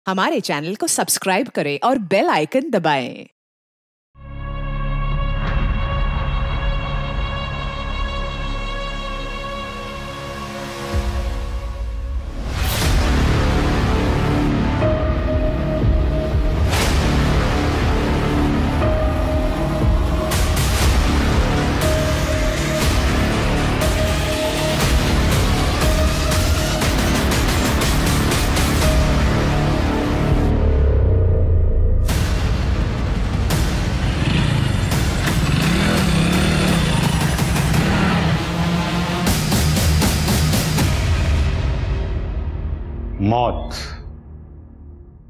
हमारे चैनल को सब्सक्राइब करें और बेल आइकन दबाएं। मौत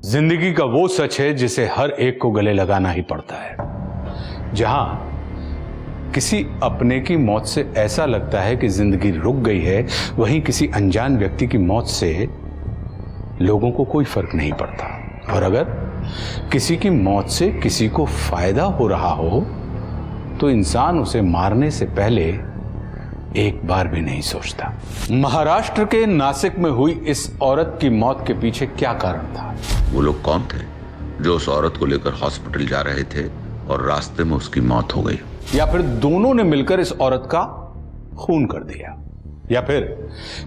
जिंदगी का वो सच है जिसे हर एक को गले लगाना ही पड़ता है। जहां किसी अपने की मौत से ऐसा लगता है कि जिंदगी रुक गई है, वहीं किसी अनजान व्यक्ति की मौत से लोगों को कोई फर्क नहीं पड़ता। और अगर किसी की मौत से किसी को फायदा हो रहा हो तो इंसान उसे मारने से पहले एक बार भी नहीं सोचता। महाराष्ट्र के नासिक में हुई इस औरत की मौत के पीछे क्या कारण था? वो लोग कौन थे जो उस औरत को लेकर हॉस्पिटल जा रहे थे और रास्ते में उसकी मौत हो गई? या फिर दोनों ने मिलकर इस औरत का खून कर दिया? या फिर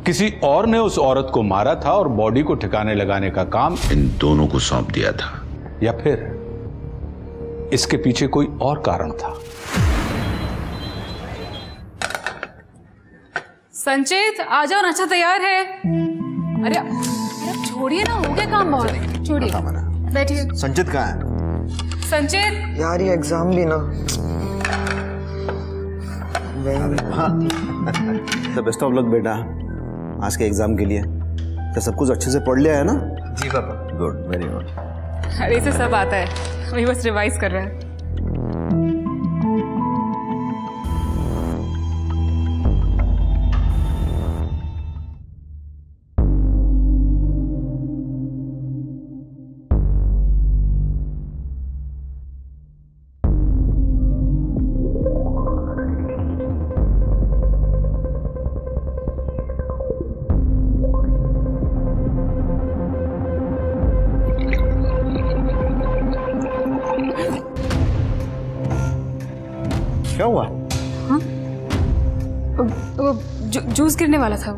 किसी और ने उस औरत को मारा था और बॉडी को ठिकाने लगाने का काम इन दोनों को सौंप दिया था? या फिर इसके पीछे कोई और कारण था? संचित आ जाओ, नाश्ता तैयार है। अरे छोड़िए ना, हो गया काम बहुत। छोड़िए, बैठिए। संचित कहाँ है? संचित यार ये एग्जाम भी ना। द बेस्ट ऑफ लक बेटा आज के एग्जाम के लिए। तो सब कुछ अच्छे से पढ़ लिया है ना? जी पापा। Good, very good. अरे इसे सब आता है, वही बस रिवाइज कर रहा है। क्या हुआ? हाँ? वो जूस गिरने वाला था।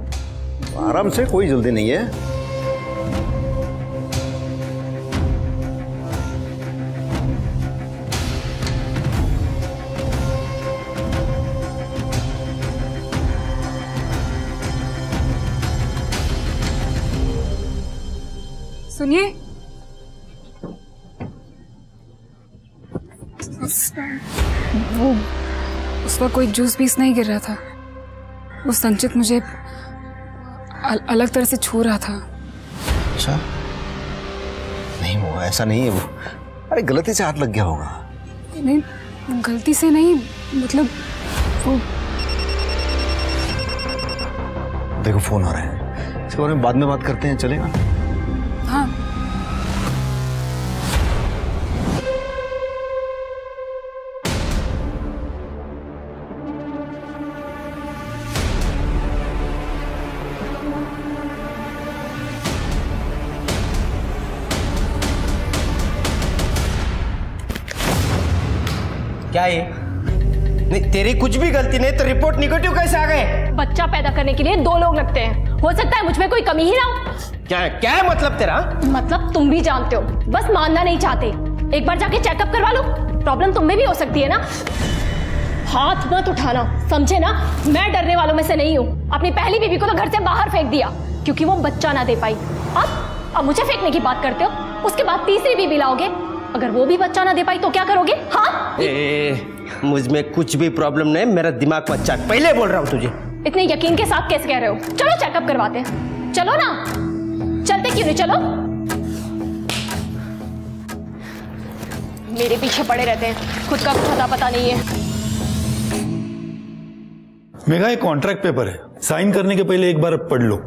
आराम से, कोई जल्दी नहीं है। सुनिए, वो उस पर कोई जूस पीस नहीं गिर रहा था। वो संचित मुझे अलग तरह से छू रहा था। अच्छा, नहीं वो ऐसा नहीं है। वो अरे गलती से हाथ लग गया होगा। नहीं, गलती से नहीं, मतलब वो। देखो फोन आ रहा है, इसके बारे में बाद में बात करते हैं, चलेगा? हाँ। क्या ये? नहीं तेरी कुछ भी गलती नहीं तो रिपोर्ट निगेटिव कैसे आ गए? बच्चा पैदा करने के लिए 2 लोग लगते हैं। हो सकता है मुझ में कोई कमी ही ना हो। क्या है मतलब तेरा? मतलब तुम भी जानते हो, बस मानना नहीं चाहते। एक बार जाके चेकअप करवा लो, प्रॉब्लम तुम में भी हो सकती है ना। हाथ मत उठाना, समझे ना? मैं डरने वालों में से नहीं हूँ। अपनी पहली बीबी को तो घर से बाहर फेंक दिया क्योंकि वो बच्चा ना दे पाई। अब मुझे फेंकने की बात करते हो। उसके बाद तीसरी बीबी लाओगे, अगर वो भी बच्चा ना दे पाई तो क्या करोगे? हाँ, मुझ में कुछ भी प्रॉब्लम नहीं, मेरा दिमाग मत चाट, पहले बोल रहा हूँ तुझे। इतने यकीन के साथ कैसे कह रहे हो? चलो चेकअप करवाते हैं। चलो ना, चलते क्यों नहीं? चलो। मेरे पीछे पड़े रहते हैं, खुद का कुछ पता नहीं है। मेघा, एक कॉन्ट्रैक्ट पेपर है, साइन करने के पहले एक बार पढ़ लो।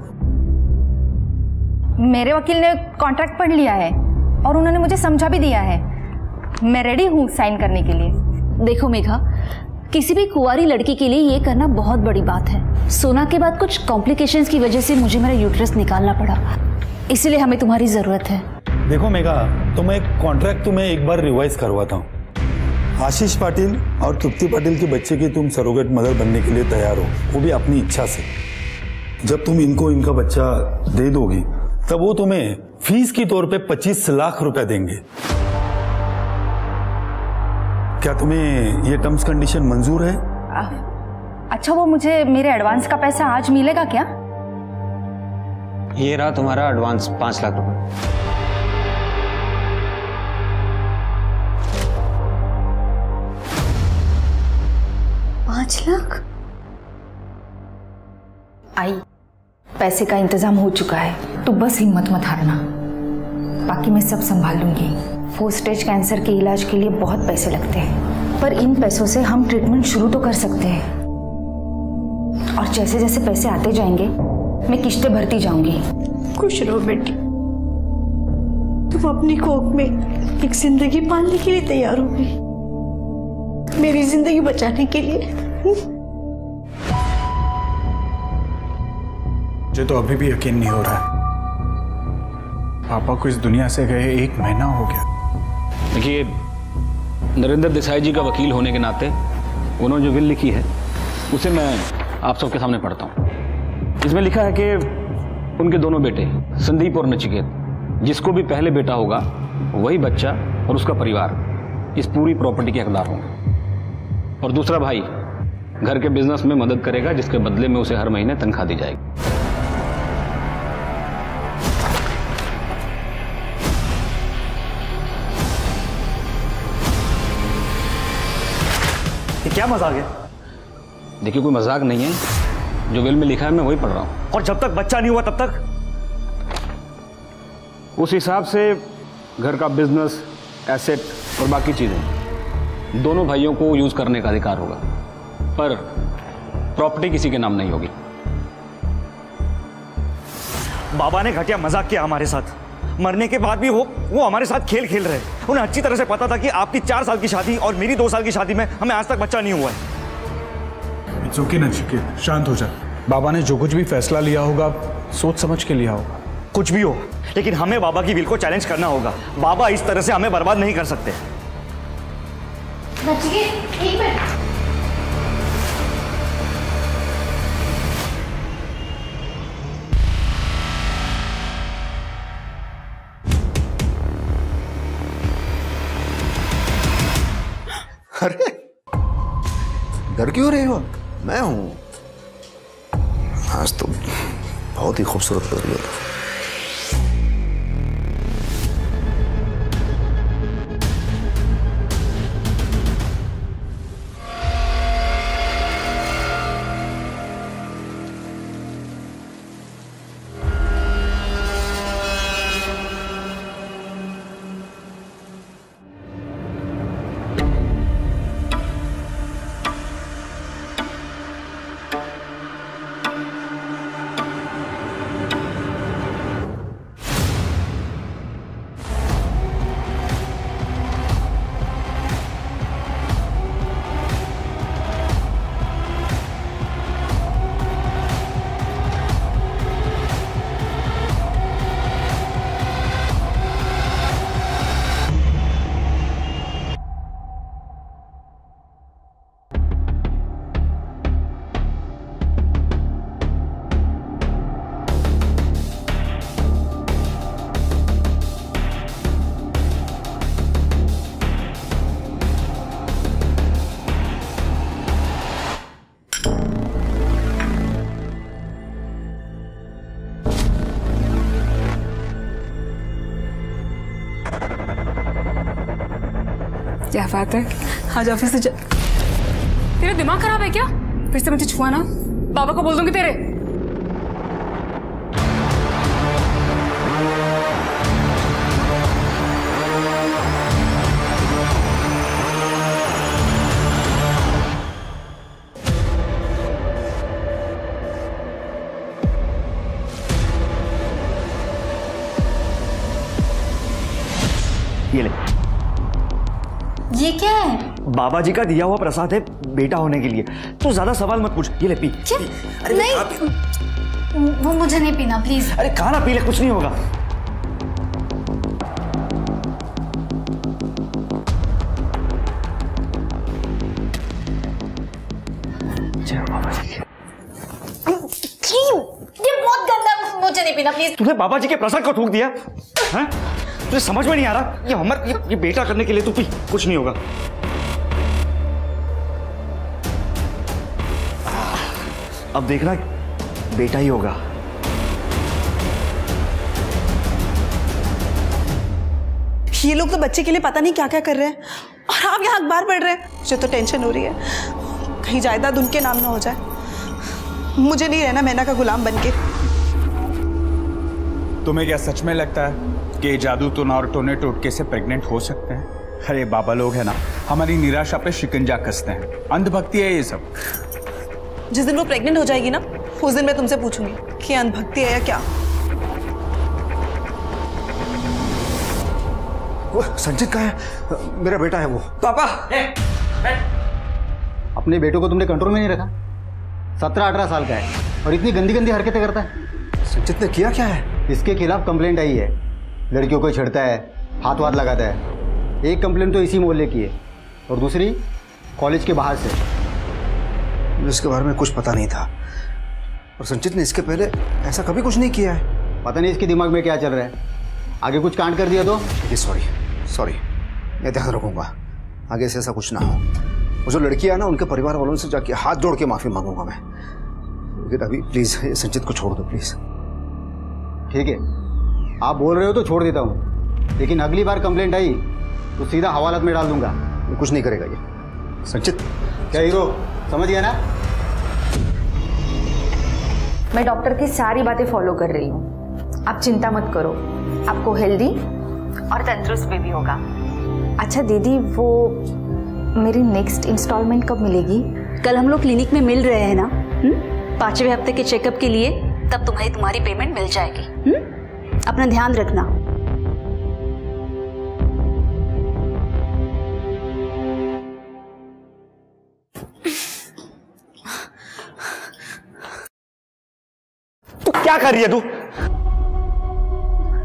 मेरे वकील ने कॉन्ट्रैक्ट पढ़ लिया है और उन्होंने मुझे समझा भी दिया है। मैं रेडी हूँ साइन करने के लिए। देखो मेघा, किसी भी कुंवारी लड़की के लिए ये करना बहुत बड़ी बात है। सोना के बाद कुछ कॉम्प्लिकेशंस की वजह से मुझे मेरा यूट्रस निकालना पड़ा, इसलिए हमें तुम्हारी जरूरत है। देखो मेघा, तो मैं कॉन्ट्रैक्ट तुम्हें एक बार रिवाइज करवाता हूँ। आशीष पाटिल और तृप्ति पाटिल के बच्चे की तुम सरोगेट मदर बनने के लिए तैयार हो, वो भी अपनी इच्छा से। जब तुम इनको इनका बच्चा दे दोगी तब वो तुम्हें फीस के तौर पे 25 लाख रुपए देंगे। क्या तुम्हें ये टर्म्स कंडीशन मंजूर है? अच्छा, वो मुझे मेरे एडवांस का पैसा आज मिलेगा क्या? ये रहा तुम्हारा एडवांस 5 लाख रुपए। 5 लाख? आई, पैसे का इंतजाम हो चुका है, तू बस हिम्मत मत हारना। बाकी मैं सब संभाल लूंगी। 4 स्टेज कैंसर के इलाज के लिए बहुत पैसे लगते हैं, पर इन पैसों से हम ट्रीटमेंट शुरू तो कर सकते हैं। और जैसे जैसे पैसे आते जाएंगे मैं किश्तें भरती जाऊंगी। खुश रहो बेटी, तुम अपनी कोख में एक जिंदगी पालने के लिए तैयार हो गई, मेरी जिंदगी बचाने के लिए। मुझे तो अभी भी यकीन नहीं हो रहा है, पापा को इस दुनिया से गए 1 महीना हो गया। देखिए, नरेंद्र देसाई जी का वकील होने के नाते उन्होंने जो विल लिखी है उसे मैं आप सबके सामने पढ़ता हूँ। इसमें लिखा है कि उनके दोनों बेटे संदीप और नचिकेत, जिसको भी पहले बेटा होगा वही बच्चा और उसका परिवार इस पूरी प्रॉपर्टी के हकदार होंगे। और दूसरा भाई घर के बिजनेस में मदद करेगा, जिसके बदले में उसे हर महीने तनख्वाह दी जाएगी। ये क्या मजाक है? देखिए, कोई मजाक नहीं है, जो विल में लिखा है मैं वही पढ़ रहा हूँ। और जब तक बच्चा नहीं हुआ तब तक उस हिसाब से घर का बिजनेस, एसेट और बाकी चीजें दोनों भाइयों को यूज करने का अधिकार होगा, पर प्रॉपर्टी किसी के नाम नहीं होगी। बाबा ने घटिया मजाक किया हमारे साथ। मरने के बाद भी वो हमारे साथ खेल खेल रहे। उन्हें अच्छी तरह से पता था कि आपकी 4 साल की शादी और मेरी 2 साल की शादी में हमें आज तक बच्चा नहीं हुआ है। इट्स ओके नचिकेत, शांत हो जा। बाबा ने जो कुछ भी फैसला लिया होगा सोच समझ के लिया होगा। कुछ भी हो, लेकिन हमें बाबा की विल को चैलेंज करना होगा। बाबा इस तरह से हमें बर्बाद नहीं कर सकते। नचिकेत, एक मिनट। अरे डर क्यों रही हो? मैं हूं। आज तो बहुत ही खूबसूरत लग रही हो। क्या बात है, आज ऑफिस से तेरा दिमाग खराब है क्या? फिर से मुझे छुआ ना, बाबा को बोल दूंगी तेरे। ये ले। ये क्या है? बाबा जी का दिया हुआ प्रसाद है बेटा होने के लिए। तू ज्यादा सवाल मत पूछ, ये ले पी। अरे नहीं, वो मुझे नहीं पीना प्लीज। अरे खाना पी ले, कुछ नहीं होगा। प्लीज। तूने बाबा जी के प्रसाद को थूक दिया हैं? तुझे समझ में नहीं आ रहा? ये बेटा करने के लिए तू पी, कुछ नहीं होगा। अब देखना बेटा ही होगा। ये लोग तो बच्चे के लिए पता नहीं क्या क्या कर रहे हैं और आप यहाँ अखबार पढ़ रहे हैं। मुझे तो टेंशन हो रही है, कहीं जायदाद उनके नाम ना हो जाए। मुझे नहीं रहना मैना का गुलाम बनके। तुम्हें क्या सच में लगता है कि जादू टोना और टोने टोटके से प्रेग्नेंट हो सकते हैं? अरे बाबा लोग है ना, हमारी निराशा पे शिकंजा कसते हैं। अंधभक्ति है ये सब। जिस दिन वो प्रेग्नेंट हो जाएगी ना, उस दिन मैं तुमसे पूछूंगी कि अंधभक्ति है या क्या। वो संचित कहाँ है? मेरा बेटा है वो। पापा, अपने बेटों को तुमने कंट्रोल में नहीं रखा? 17-18 साल का है और इतनी गंदी गंदी हरकतें करता है। संचित ने किया क्या है? इसके खिलाफ कंप्लेंट आई है। लड़कियों को छेड़ता है, हाथ वाथ लगाता है। एक कंप्लेंट तो इसी मोहल्ले की है और दूसरी कॉलेज के बाहर से। मुझे इसके बारे में कुछ पता नहीं था और संचित ने इसके पहले ऐसा कभी कुछ नहीं किया है। पता नहीं इसके दिमाग में क्या चल रहा है। आगे कुछ कांड कर दिया तो? सॉरी, मैं ध्यान रखूंगा, आगे से ऐसा कुछ ना हो। वो जो लड़की है ना, उनके परिवार वालों से जाके हाथ जोड़ के माफी मांगूंगा मैं। लेकिन अभी प्लीज संचित को छोड़ दो प्लीज। ठीक है, आप बोल रहे हो तो छोड़ देता हूँ, लेकिन अगली बार कंप्लेंट आई तो सीधा हवालात में डाल दूंगा। कुछ नहीं करेगा ये संचित। क्या हीरो, समझ गया ना? मैं डॉक्टर की सारी बातें फॉलो कर रही हूँ, आप चिंता मत करो। आपको हेल्दी और तंदुरुस्त बेबी होगा। अच्छा दीदी, वो मेरी नेक्स्ट इंस्टॉलमेंट कब मिलेगी? कल हम लोग क्लिनिक में मिल रहे हैं ना, 5वें हफ्ते के चेकअप के लिए, तब तुम्हारी पेमेंट मिल जाएगी। अपना ध्यान रखना। तू क्या कर रही है? तू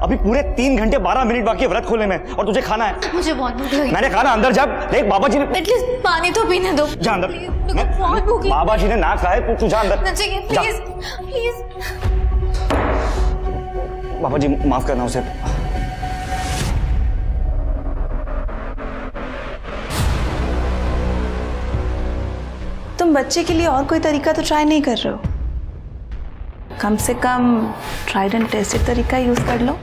अभी पूरे 3 घंटे 12 मिनट बाकी है व्रत खोलने में और तुझे खाना है। मुझे बहुत भूख लगी। मैंने कहा ना अंदर जा। देख बाबा जी ने एटलीस्ट पानी तो पीने दो। जा अंदर। बहुत भूख लगी। बाबा जी ने ना कहा है, तू जा अंदर। Please please. बाबा जी माफ करना उसे। तुम बच्चे के लिए और कोई तरीका तो ट्राई नहीं कर रहे हो? कम से कम ट्राइड एंड टेस्टेड तरीका यूज कर लो।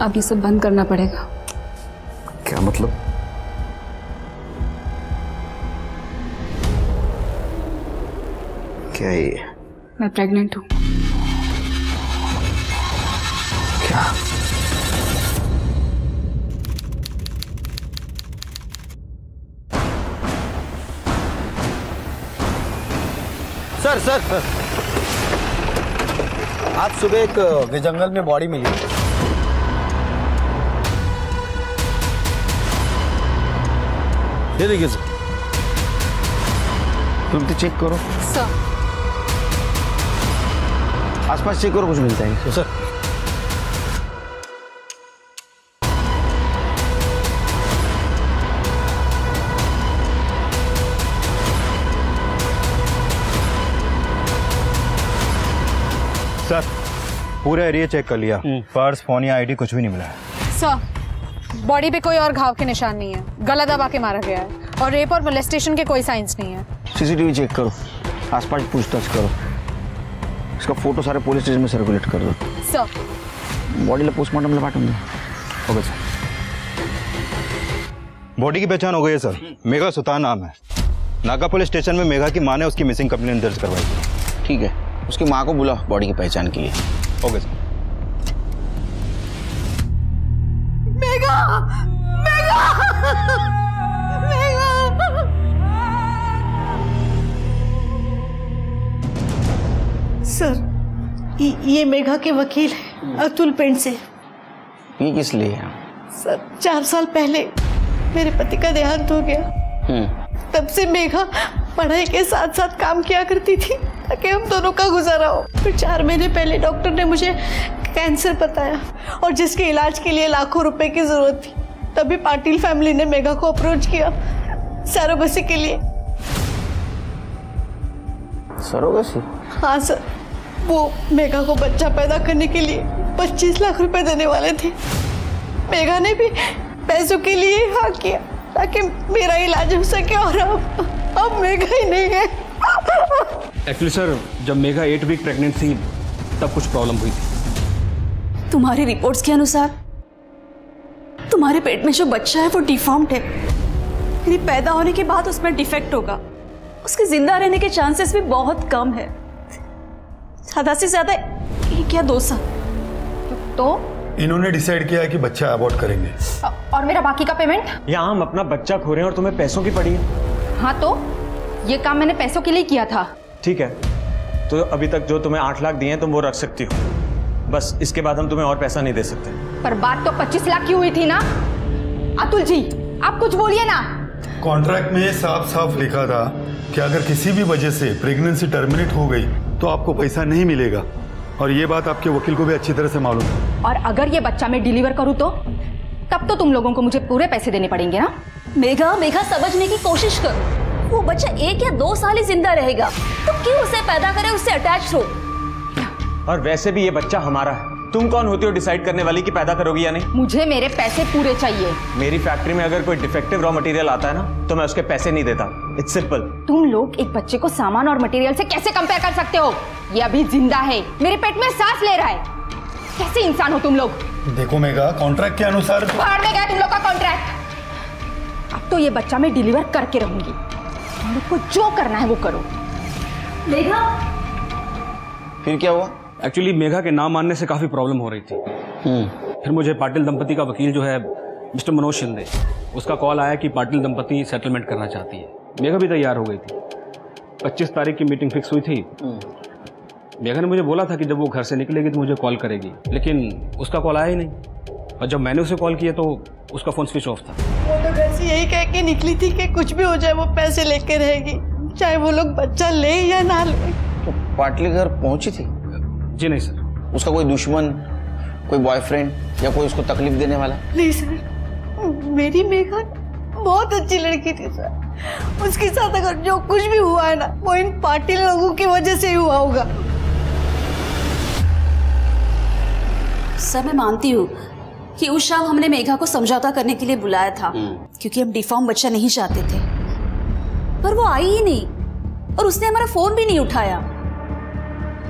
अब ये सब बंद करना पड़ेगा। क्या मतलब? क्या ये? मैं प्रेग्नेंट हूँ। क्या? सर आज सुबह एक जंगल में बॉडी मिली। ये देखिए सर, तुम तो चेक करो सर। आसपास चेक करो, कुछ मिलता है सर। सर पूरा एरिया चेक कर लिया, पर्स, फोन या आईडी कुछ भी नहीं मिला है। सर बॉडी पे कोई और घाव के निशान नहीं है, गला दबा के मारा गया है और रेप और मोलेस्टेशन के कोई साइंस नहीं है। सीसीटीवी चेक करो, आसपास पूछताछ करो, इसका फोटो सारे पुलिस स्टेशन में सर्कुलेट कर दो। सर बॉडीला पोस्टमार्टमला पाठवून द्या। Okay sir. बॉडी की पहचान हो गई है सर, मेघा सुतार नाम है। नागा पुलिस स्टेशन में मेघा की मां ने उसकी मिसिंग कंप्लेंट दर्ज करवाई थी। ठीक है, उसकी मां को बुला बॉडी की पहचान के लिए। Okay sir. Megha, Megha, Megha. Sir ये मेघा के वकील हैं, अतुल पेंट से। ये किस लिए है? सर 4 साल पहले मेरे पति का देहांत हो गया। तब से मेघा पढ़ाई के साथ साथ काम किया करती थी ताकि हम दोनों का गुजारा हो। फिर 4 महीने पहले डॉक्टर ने मुझे कैंसर बताया और जिसके इलाज के लिए लाखों रुपए की जरूरत थी। तभी पाटिल फैमिली ने मेघा को अप्रोच किया सरोगेसी के लिए। सरोगेसी? हाँ सर, वो मेघा को बच्चा पैदा करने के लिए 25 लाख रुपए देने वाले थे। मेघा ने भी पैसों के लिए हाँ किया ताकि मेरा इलाज हो सके, और अब मेघा ही नहीं है। एक्चुअली सर, जब मेघा 8 वीक प्रेग्नेंट थी तब कुछ प्रॉब्लम हुई थी। तुम्हारी रिपोर्ट्स के अनुसार तुम्हारे पेट में जो बच्चा है वो डिफॉर्म्ड है, यानी पैदा होने के बाद उसमें डिफेक्ट होगा। उसके जिंदा रहने के चांसेस भी बहुत कम है, ज्यादा से ज्यादा 1 या 2 साल। तो इन्होंने डिसाइड किया है कि बच्चा अबॉर्ट करेंगे। और मेरा बाकी का पेमेंट? यहाँ हम अपना बच्चा खो रहे हैं और तुम्हें पैसों की पड़ी है। हाँ तो ये काम मैंने पैसों के लिए किया था। ठीक है, तो अभी तक जो तुम्हें 8 लाख दिए हैं तुम वो रख सकती हो, बस इसके बाद हम तुम्हें और पैसा नहीं दे सकते। पर बात तो 25 लाख की हुई थी ना। अतुल जी आप कुछ बोलिए ना। कॉन्ट्रैक्ट में साफ साफ लिखा था कि अगर किसी भी वजह से प्रेगनेंसी टर्मिनेट हो गई तो आपको पैसा नहीं मिलेगा, और ये बात आपके वकील को भी अच्छी तरह से मालूम है। और अगर ये बच्चा मैं डिलीवर करूं तो तब तो तुम लोगों को मुझे पूरे पैसे देने पड़ेंगे ना। मेघा समझने की कोशिश कर, वो बच्चा 1 या 2 साल ही जिंदा रहेगा, तो क्यों उसे पैदा करे, उससे अटैच हो। और वैसे भी ये बच्चा हमारा है, तुम कौन होती हो डिसाइड करने वाली कि पैदा करोगी या नहीं? मुझे मेरे पैसे पूरे चाहिए। मेरी फैक्ट्री में अगर कोई डिफेक्टिव रॉ मटेरियल आता है ना तो मैं उसके पैसे नहीं देता। It's simple. तुम लोग एक बच्चे को सामान और मटेरियल से कैसे कंपेयर कर सकते हो? ये अभी जिंदा है, मेरे पेट में सांस ले रहा है। कैसे इंसान हो तुम लोग? देखो मेघा, कॉन्ट्रैक्ट के अनुसार बाहर में गया तुम लोग का कॉन्ट्रैक्ट। अब तो ये बच्चा मैं डिलीवर करके रहूंगी, तुम लोग को जो करना है वो करो। मेघा फिर क्या हुआ? एक्चुअली मेघा के नाम मानने से काफी प्रॉब्लम हो रही थी। फिर मुझे पाटिल दंपति का वकील जो है मिस्टर मनोज शिंदे, उसका कॉल आया कि पाटिल दंपति सेटलमेंट करना चाहती है। मेघा भी तैयार हो गई थी। 25 तारीख की मीटिंग फिक्स हुई थी। मेघा ने मुझे बोला था कि जब वो घर से निकलेगी तो मुझे कॉल करेगी, लेकिन उसका कॉल आया ही नहीं। और जब मैंने उसे कॉल किया तो उसका फोन स्विच ऑफ था। वो तो घर से यही कह के निकली थी कि कुछ भी हो जाए वो पैसे लेके रहेगी, चाहे वो लोग बच्चा ले या ना ले। तो पाटली घर पहुंची थी? जी नहीं सर। उसका कोई दुश्मन, कोई बॉयफ्रेंड या कोई उसको तकलीफ देने वाला? नहीं सर, मेरी मेघा बहुत अच्छी लड़की थी सर। उसके साथ अगर जो कुछ भी हुआ है ना वो इन पाटिल लोगों की वजह से ही हुआ होगा। सर मैं मानती हूँ कि उस शाम हमने मेघा को समझौता करने के लिए बुलाया था, क्योंकि हम डिफॉर्म बच्चा नहीं चाहते थे, पर वो आई ही नहीं और उसने हमारा फोन भी नहीं उठाया।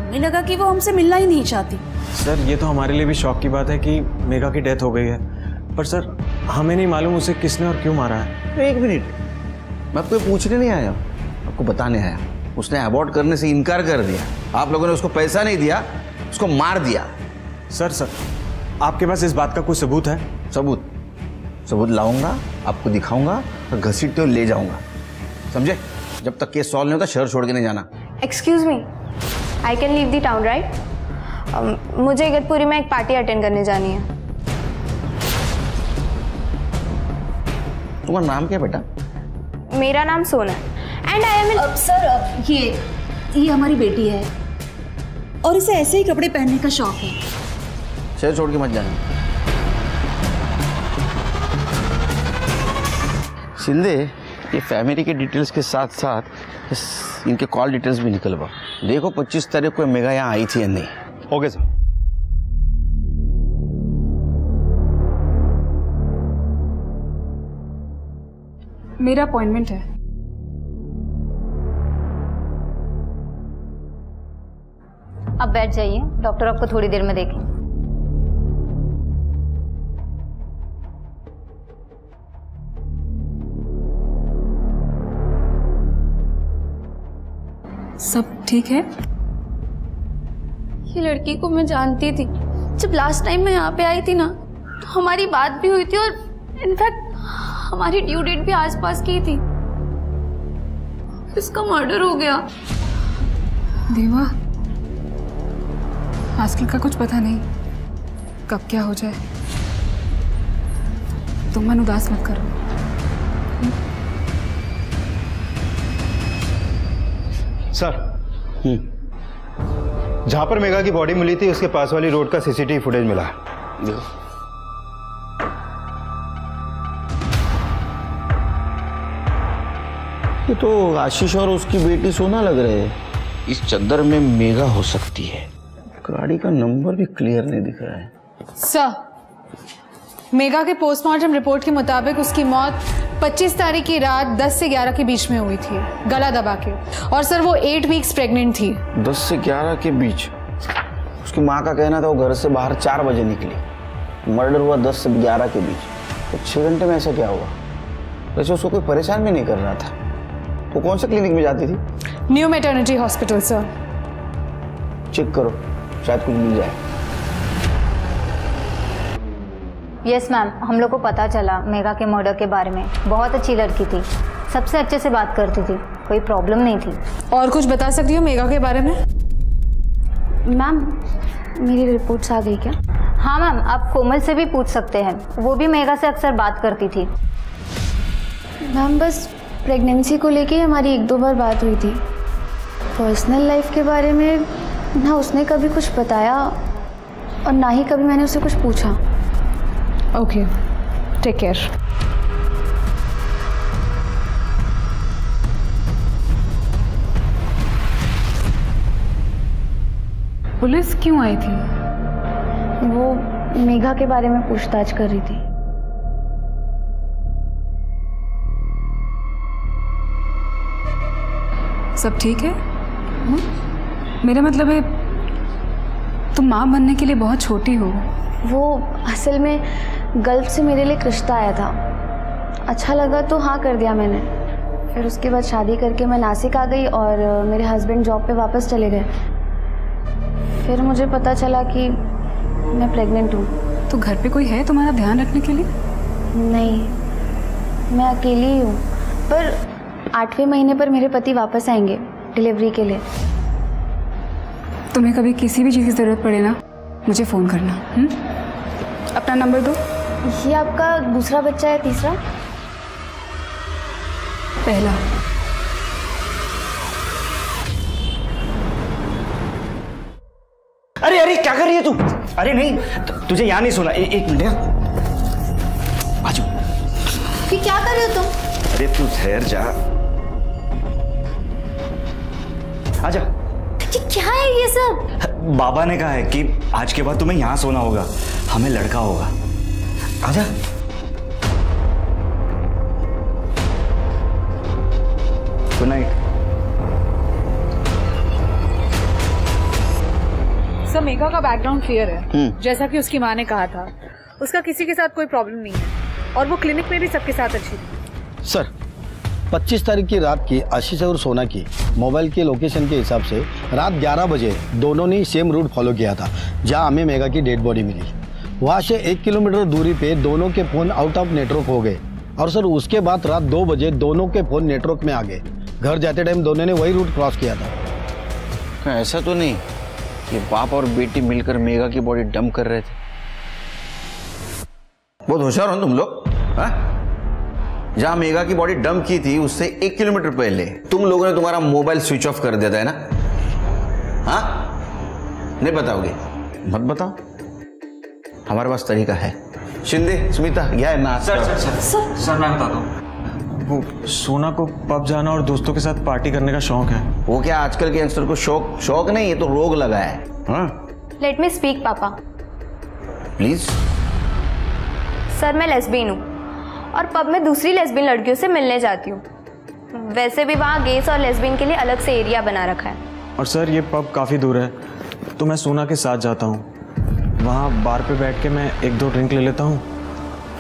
हमें लगा कि वो हमसे मिलना ही नहीं चाहती। सर ये तो हमारे लिए भी शौक की बात है कि मेघा की डेथ हो गई है, पर सर हमें नहीं मालूम उसे किसने और क्यों मारा है। 1 मिनट, मैं आपको पूछने नहीं आया, आपको बताने आया। उसने अबॉर्ट करने से इनकार कर दिया, आप लोगों ने उसको पैसा नहीं दिया, उसको मार दिया। सर आपके पास इस बात का कोई सबूत है? सबूत लाऊंगा, आपको दिखाऊंगा और घसीटते हुए ले जाऊंगा, समझे? जब तक केस सॉल्व नहीं होता शहर छोड़ के नहीं जाना। Excuse me, I can leave the town right? मुझे इगतपुरी में एक पार्टी अटेंड करने जानी है। तुम्हारा नाम क्या बेटा? मेरा नाम सोना है एंड आई एम अब सर ये हमारी बेटी है और इसे ऐसे ही कपड़े पहनने का शौक है। शहर छोड़ के मत जाना। शिंदे, ये फैमिली के डिटेल्स के साथ साथ इनके कॉल डिटेल्स भी निकलवा। देखो 25 तारीख को मेघा यहाँ आई थी या नहीं। Okay sir. मेरा अपॉइंटमेंट है। अब बैठ जाइए, डॉक्टर आपको थोड़ी देर में देखें। सब ठीक है? ये लड़की को मैं जानती थी। जब लास्ट टाइम मैं यहाँ पे आई थी ना तो हमारी बात भी हुई थी और इनफैक्ट हमारी ड्यू डेट भी आसपास की थी। इसका मर्डर हो गया। देवा, आजकल का कुछ पता नहीं कब क्या हो जाए। तुम मन उदास मत करो। सर, जहां पर मेघा की बॉडी मिली थी उसके पास वाली रोड का सीसीटीवी फुटेज मिला है। ये तो आशीष और उसकी बेटी सोना लग रहे हैं। इस चद्दर में मेघा हो सकती है। गाड़ी का नंबर भी क्लियर नहीं दिख रहा है। सर, मेघा के पोस्टमार्टम रिपोर्ट के मुताबिक उसकी मौत 25 तारीख की रात 10 से 11 के बीच में हुई थी, गला दबा के। और सर वो 8 वीक्स प्रेग्नेंट थी। 10 से 11 के बीच? उसकी माँ का कहना था वो घर से बाहर 4 बजे निकली, मर्डर हुआ 10 से 11 के बीच। तो 6 घंटे में ऐसा क्या हुआ? वैसे उसको कोई परेशान भी नहीं कर रहा था। वो कौन से क्लिनिक में जाती थी? New maternity hospital sir. Check करो, शायद कुछ मिल जाए। यस मैम, हम लोग को पता चला मेघा के मर्डर के बारे में। बहुत अच्छी लड़की थी, सबसे अच्छे से बात करती थी, कोई प्रॉब्लम नहीं थी। और कुछ बता सकती हो मेघा के बारे में? मैम मेरी रिपोर्ट्स आ गई क्या? हाँ मैम, आप कोमल से भी पूछ सकते हैं, वो भी मेघा से अक्सर बात करती थी। मैम बस प्रेगनेंसी को लेके हमारी 1-2 बार बात हुई थी। पर्सनल लाइफ के बारे में ना उसने कभी कुछ बताया और ना ही कभी मैंने उससे कुछ पूछा। Okay, take care. पुलिस क्यों आई थी? वो मेघा के बारे में पूछताछ कर रही थी। सब ठीक है? मेरा मतलब है तुम माँ बनने के लिए बहुत छोटी हो। वो असल में गल्फ से मेरे लिए एक रिश्ता आया था, अच्छा लगा तो हाँ कर दिया मैंने। फिर उसके बाद शादी करके मैं नासिक आ गई और मेरे हस्बैंड जॉब पे वापस चले गए। फिर मुझे पता चला कि मैं प्रेग्नेंट हूँ। तो घर पे कोई है तुम्हारा ध्यान रखने के लिए? नहीं, मैं अकेली ही हूँ। पर 8वें महीने पर मेरे पति वापस आएंगे डिलीवरी के लिए। तुम्हें कभी किसी भी चीज़ की ज़रूरत पड़े ना, मुझे फ़ोन करना। अपना नंबर दो। ये आपका दूसरा बच्चा है? तीसरा? पहला। अरे अरे क्या कर रही है तू? अरे नहीं, तुझे यहाँ नहीं सुना। एक मिनट आजू। कि क्या कर रहे हो तुम? अरे तू ठहर जा, आजा। क्या है ये सब? बाबा ने कहा है कि आज के बाद तुम्हें यहाँ सोना होगा, हमें लड़का होगा। आजा। Good night. सर, मेघा का बैकग्राउंड क्लियर है, जैसा कि उसकी माँ ने कहा था। उसका किसी के साथ कोई प्रॉब्लम नहीं है और वो क्लिनिक में भी सबके साथ अच्छी थी। सर, 25 तारीख की रात की आशीष और सोना की मोबाइल के लोकेशन के हिसाब से रात 11 बजे दोनों ने सेम रूट फॉलो किया था जहां हमें मेघा की डेड बॉडी मिली। वहां से 1 किलोमीटर दूरी पे दोनों के फ़ोन आउट ऑफ नेटवर्क हो गए और सर उसके बाद रात 2 बजे दोनों के फ़ोन नेटवर्क में आ गए। घर जाते टाइम दोनों ने वही रूट क्रॉस किया था। ऐसा तो नहीं कि बाप और बेटी मिलकर मेघा की बॉडी डंप कर रहे थे? बहुत होशियार हो तुम लोग। जहां मेघा की बॉडी डंप की थी उससे 1 किलोमीटर पहले तुम लोगों ने तुम्हारा मोबाइल स्विच ऑफ कर दिया था, है ना? हाँ, नहीं बताओगे? मत बताओ, हमारे पास तरीका है। शिंदे, स्मिता, क्या है ना? सर मैं बताता हूँ। वो सोना को पब जाना और दोस्तों के साथ पार्टी करने का शौक है। वो क्या आजकल के यंगस्टर को शौक नहीं, ये तो रोग लगा है। लेट मी स्पीक पापा। प्लीज। सर, मैं लेस्बियन हूँ और पब में दूसरी लेस्बियन लड़कियों से मिलने जाती हूँ। वैसे भी वहाँ गेस और लेस्बियन के लिए अलग से एरिया बना रखा है। और सर ये पब काफ़ी दूर है, तो मैं सोना के साथ जाता हूँ। वहाँ बार पे बैठ के मैं 1-2 ड्रिंक ले लेता हूँ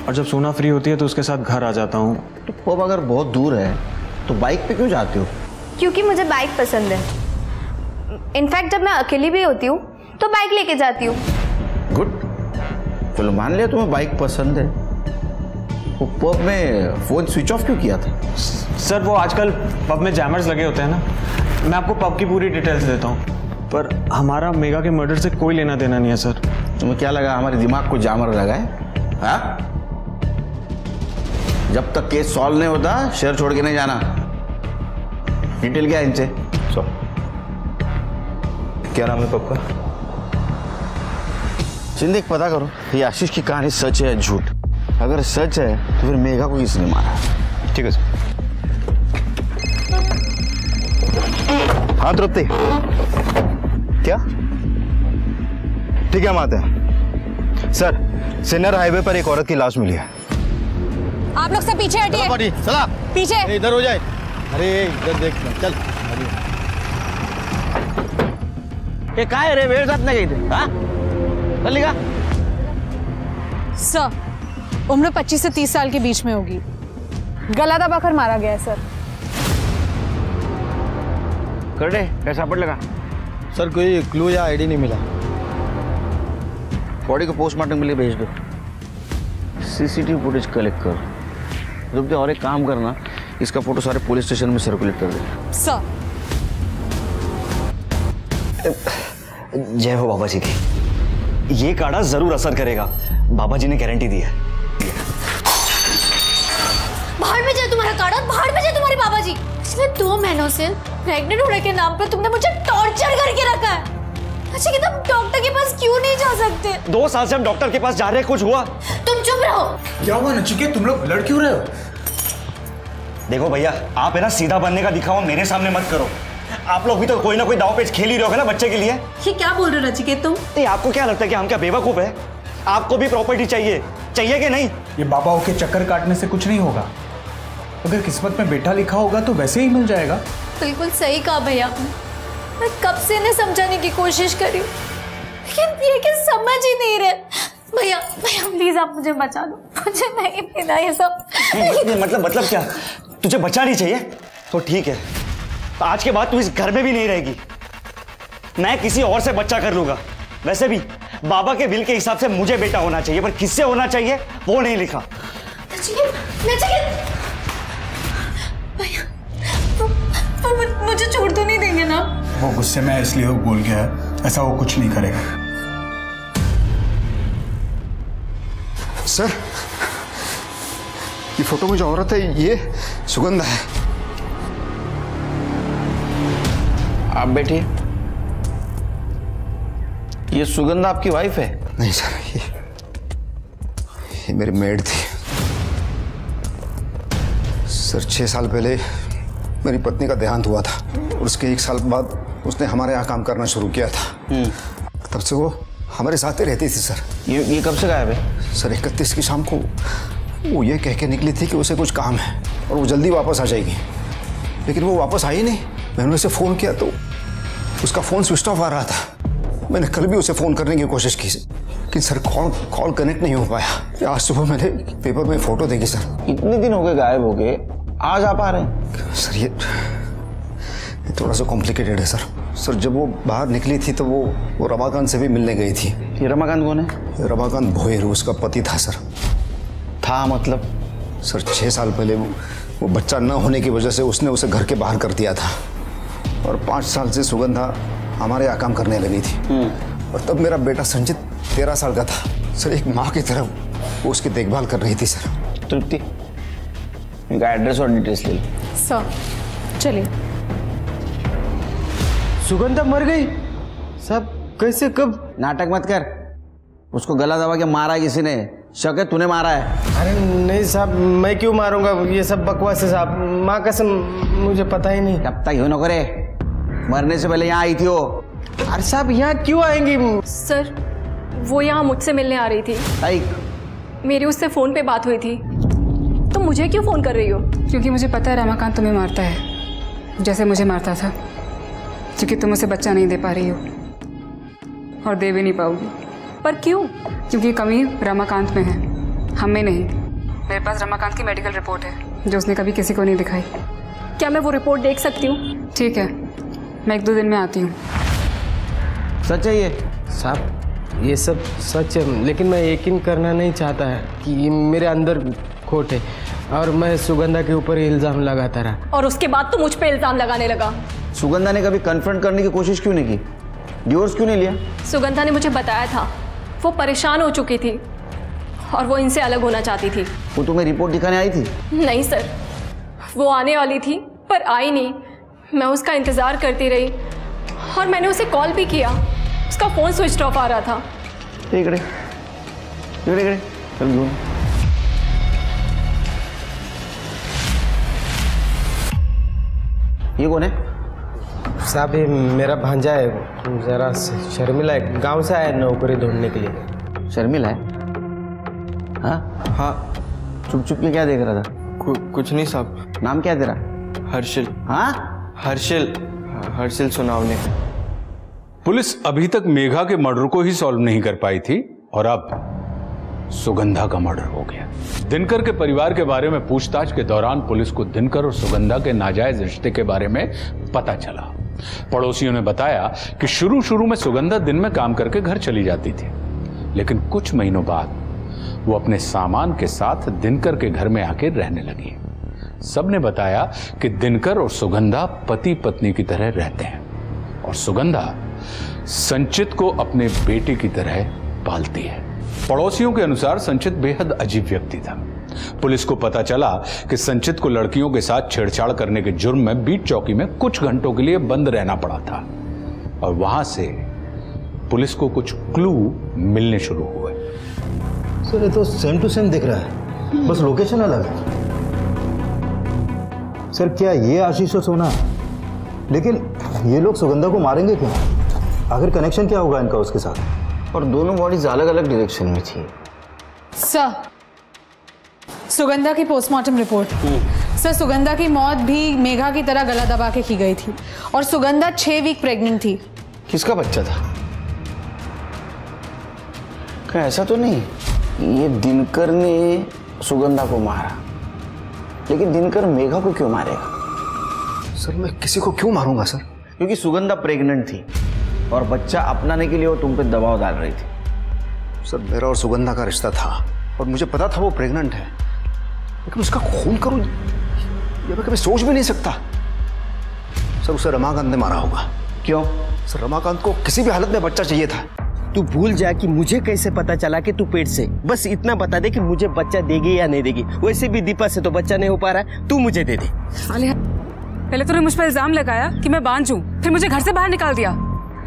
और जब सोना फ्री होती है तो उसके साथ घर आ जाता हूँ। तो पब अगर बहुत दूर है तो बाइक पे क्यों जाते हो? क्योंकि मुझे बाइक पसंद है। इनफैक्ट जब मैं अकेली भी होती हूँ तो बाइक लेके जाती हूँ। गुड, चलो मान लिया तुम्हें बाइक पसंद है। वो पब में फोन स्विच ऑफ क्यों किया था? सर वो आजकल पब में जैमर्स लगे होते हैं ना। मैं आपको पब की पूरी डिटेल्स देता हूँ, पर हमारा मेघा के मर्डर से कोई लेना देना नहीं है सर। तुम्हें क्या लगा हमारे दिमाग को जामर लगा है? हाँ? जब तक केस सॉल्व नहीं होता शहर छोड़ के नहीं जाना। डिटेल क्या है इनसे? क्या नाम है पब का? चिंदे पता करो ये आशीष की कहानी सच है या झूठ। अगर सच है तो फिर मेघा को किसने मारा? ठीक है सर। हाँ तृप्ति, क्या? ठीक है, हम आते हैं। सर, सिन्नर हाईवे पर एक औरत की लाश मिली है। आप लोग सब पीछे हटिए। चला पीछे इधर हो जाए। अरे इधर देख, चल। ये का है रे, मेरे साथ नहीं गई थी? हाँ, चल निका। सर, उम्र 25 से 30 साल के बीच में होगी। गला दबाकर मारा गया है सर। कर दे, कैसा पड़ लगा? सर, कोई क्लू या आईडी नहीं मिला। बॉडी को पोस्टमार्टम के लिए भेज दो। सीसीटीवी फुटेज कलेक्ट कर। रुक जा, और एक काम करना, इसका फोटो सारे पुलिस स्टेशन में सर्कुलेट कर दे। सर। जय हो बाबा जी की। ये काढ़ा जरूर असर करेगा, बाबा जी ने गारंटी दी है। बाहर में जाए तुम्हारा काढ़ा, बाहर में जाए तुम्हारे बाबा जी। पिछले 2 महीनों से प्रेग्नेंट होने के नाम पे तुमने मुझे टॉर्चर करके रखा है। अच्छा कि तुम डॉक्टर के पास क्यों नहीं जा सकते? 2 साल से हम डॉक्टर के पास जा रहे हैं, कुछ हुआ? तुम चुप रहो। क्या हुआ नचिकेत, तुम लोग लड़ क्यों रहे हो? देखो भैया, आप है ना सीधा बनने का दिखावा मेरे सामने मत करो। आप लोग भी तो कोई ना कोई दाव पेच खेल ही रहे हो ना बच्चे के लिए। ये क्या बोल रहे हो नचिकेत तुम? नहीं, आपको क्या लगता है कि हम क्या बेवकूफ है? आपको भी प्रॉपर्टी चाहिए कि नहीं? ये बाबाओं के चक्कर काटने से कुछ नहीं होगा। अगर किस्मत में बेटा लिखा होगा तो वैसे ही मिल जाएगा। बिल्कुल सही कहा भैया। मैं कब से इन्हें समझाने की कोशिश कर रही हूँ, लेकिन ये कि समझ ही नहीं रहे। भैया भैया प्लीज आप मुझे बचा लो, मुझे नहीं पीना ये सब। मतलब क्या? तुझे बचा नहीं चाहिए? तो ठीक है, तो आज के बाद तू इस घर में भी नहीं रहेगी। मैं किसी और से बच्चा कर लूंगा। वैसे भी बाबा के विल के हिसाब से मुझे बेटा होना चाहिए, पर किससे होना चाहिए वो नहीं लिखा। मुझे छोड़ तो नहीं देंगे ना? वो गुस्से में इसलिए वो बोल गया है, ऐसा वो कुछ नहीं करेगा। सर, ये फोटो में जो औरत है ये सुगंधा है। आप बैठिए। ये सुगंधा आपकी वाइफ है? नहीं सर, ये मेरी मेड थी। सर, 6 साल पहले मेरी पत्नी का देहांत हुआ था और उसके 1 साल बाद उसने हमारे यहाँ काम करना शुरू किया था। तब से वो हमारे साथ ही रहती थी सर। ये कब से गायब है? सर, 31 की शाम को वो ये कह के निकली थी कि उसे कुछ काम है और वो जल्दी वापस आ जाएगी, लेकिन वो वापस आई नहीं। मैंने उसे फ़ोन किया तो उसका फ़ोन स्विच ऑफ आ रहा था। मैंने कल भी उसे फ़ोन करने की कोशिश की, लेकिन सर कॉल कनेक्ट नहीं हो पाया। आज सुबह मैंने पेपर में फ़ोटो देखी सर। इतने दिन हो गए गायब हो गए, आज आप आ रहे हैं? सर, ये थोड़ा सा कॉम्प्लिकेटेड है सर। सर, जब वो बाहर निकली थी तो वो रमाकांत से भी मिलने गई थी। ये रमाकांत कौन है? रमाकांत भोयर, उसका पति था सर। था मतलब? सर, 6 साल पहले वो बच्चा न होने की वजह से उसने उसे घर के बाहर कर दिया था और 5 साल से सुगंधा हमारे यहाँ काम करने लगी थी। और तब मेरा बेटा संचित 13 साल का था। सर, एक माँ की तरह वो उसकी देखभाल कर रही थी सर। तृप्ति, इनका एड्रेस और डिटेल्स ले लो। सर चलिए। सुगंधा मर गई? सब कैसे, कब? नाटक मत कर। उसको गला दबा के मारा किसी ने। शक है तूने मारा है? अरे नहीं साहब, मैं क्यों मारूंगा? ये सब बकवास है साहब, माँ कसम मुझे पता ही नहीं। तब तक यूं न करे, मरने से पहले यहाँ आई थी वो। अरे साहब यहाँ क्यों आएंगी? सर, वो यहाँ मुझसे मिलने आ रही थी। मेरी उससे फोन पे बात हुई थी। तो मुझे क्यों फोन कर रही हो? क्योंकि मुझे पता है रमाकांत तुम्हें मारता है, जैसे मुझे मारता था, क्योंकि तुम उसे बच्चा नहीं दे पा रही हो और दे भी नहीं पाओगी। पर क्यों? क्योंकि कमी रमाकांत में है, हम में नहीं। मेरे पास रमाकांत की मेडिकल रिपोर्ट है जो उसने कभी किसी को नहीं दिखाई। क्या मैं वो रिपोर्ट देख सकती हूँ? ठीक है, मैं 1-2 दिन में आती हूँ। सच है ये? साहब ये सब सच है, लेकिन मैं यकीन करना नहीं चाहता है कि मेरे अंदर खोट है और मैं सुगंधा के ऊपर इल्ज़ाम लगाता रहा। और उसके बाद तो मुझ पे इल्ज़ाम लगाने लगा। सुगंधा ने कभी कन्फ्रंट करने की कोशिश क्यों नहीं की? डिवोर्स क्यों नहीं लिया? सुगंधा ने मुझे बताया था वो परेशान हो चुकी थी और वो इनसे अलग होना चाहती थी। वो तुम्हें रिपोर्ट दिखाने आई थी? नहीं सर, वो आने वाली थी पर आई नहीं। मैं उसका इंतज़ार करती रही और मैंने उसे कॉल भी किया, उसका फ़ोन स्विच ऑफ आ रहा था। ये कौन है? साहब ये मेरा भांजा है, जरा शर्मिला है, गांव से आया नौकरी ढूंढने के लिए। शर्मिला है? हाँ हाँ। चुप चुप के क्या देख रहा था? कुछ नहीं साहब। नाम क्या तेरा? हर्षिल। हाँ हर्षिल सुनावने। पुलिस अभी तक मेघा के मर्डर को ही सॉल्व नहीं कर पाई थी और अब सुगंधा का मर्डर हो गया। दिनकर के परिवार के बारे में पूछताछ के दौरान पुलिस को दिनकर और सुगंधा के नाजायज रिश्ते के बारे में पता चला। पड़ोसियों ने बताया कि शुरू में सुगंधा दिन में काम करके घर चली जाती थी, लेकिन कुछ महीनों बाद वो अपने सामान के साथ दिनकर के घर में आके रहने लगी। सबने बताया कि दिनकर और सुगंधा पति पत्नी की तरह रहते हैं और सुगंधा संचित को अपने बेटे की तरह पालती है। पड़ोसियों के अनुसार संचित बेहद अजीब व्यक्ति था। पुलिस को पता चला कि संचित को लड़कियों के साथ छेड़छाड़ करने के जुर्म में बीट चौकी में कुछ घंटों के लिए बंद रहना पड़ा था और वहां से पुलिस को कुछ क्लू मिलने शुरू हुए। सर ये तो सेम टू सेम दिख रहा है, बस लोकेशन अलग है। सर क्या ये आशीष और सोना? लेकिन ये लोग सुगंधा को मारेंगे क्यों? आखिर कनेक्शन क्या होगा इनका उसके साथ? और दोनों बॉडीज अलग अलग डायरेक्शन में थी। सर सुगंधा की पोस्टमार्टम रिपोर्ट। सर सुगंधा की मौत भी मेघा की तरह गला दबा के की गई थी और सुगंधा 6 वीक प्रेग्नेंट थी। किसका बच्चा था? क्या ऐसा तो नहीं ये दिनकर ने सुगंधा को मारा, लेकिन दिनकर मेघा को क्यों मारेगा? सर मैं किसी को क्यों मारूंगा सर? क्योंकि सुगंधा प्रेग्नेंट थी और बच्चा अपनाने के लिए वो तुम पे दबाव डाल रही थी। सर मेरा और सुगंधा का रिश्ता था और मुझे पता था वो प्रेग्नेंट है, लेकिन उसका खून करूं ये मैं कभी सोच भी नहीं सकता। सर उसे रमाकांत ने मारा होगा। क्यों? सर रमाकांत को किसी भी हालत में बच्चा चाहिए था। तू भूल जा कि मुझे कैसे पता चला कि तू पेट से, बस इतना बता दे कि मुझे बच्चा देगी या नहीं देगी। वैसे भी दीपा से तो बच्चा नहीं हो पा रहा है, तू मुझे दे दे। पहले तूने मुझ पर इल्जाम लगाया कि मैं बांझ हूँ, फिर मुझे घर से बाहर निकाल दिया,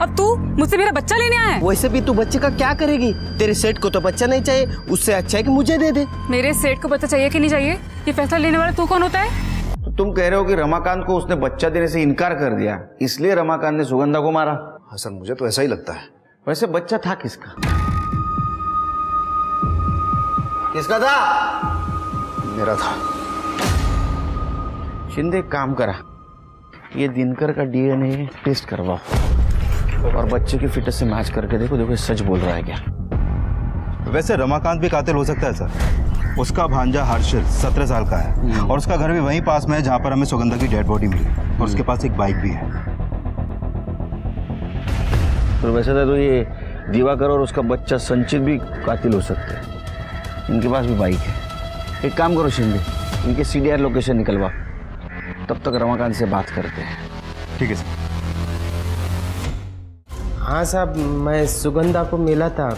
अब तू मुझसे मेरा बच्चा लेने आया है। वैसे भी तू बच्चे का क्या करेगी? तेरे सेठ को तो बच्चा नहीं चाहिए, उससे अच्छा है कि मुझे दे दे। मेरे सेठ को बच्चा चाहिए कि नहीं चाहिए, ये फैसला लेने वाला तू कौन होता है? तो तुम कह रहे हो कि रमाकांत को उसने बच्चा देने से इनकार कर दिया, इसलिए रमाकांत ने सुगंधा को मारा? हाँ सर मुझे तो ऐसा ही लगता है। वैसे बच्चा था किसका? किसका था? मेरा था। शिंदे काम करा, ये दिनकर का डीएनए टेस्ट करवाओ और बच्चे की फिटनेस से मैच करके देखो देखो सच बोल रहा है क्या। वैसे रमाकांत भी कातिल हो सकता है सर। उसका भांजा हर्षिल 17 साल का है और उसका घर भी वहीं पास में है जहां पर हमें सुगंधा की डेड बॉडी मिली और उसके पास एक बाइक भी है। तो वैसे तो ये दिवाकर और उसका बच्चा संचित भी कातिल हो सकते हैं, इनके पास भी बाइक है। एक काम करो शिंदे, इनके सीडीआर लोकेशन निकलवा, तब तक रमाकांत से बात करते हैं। ठीक है सर। हाँ साहब मैं सुगंधा को मिला था,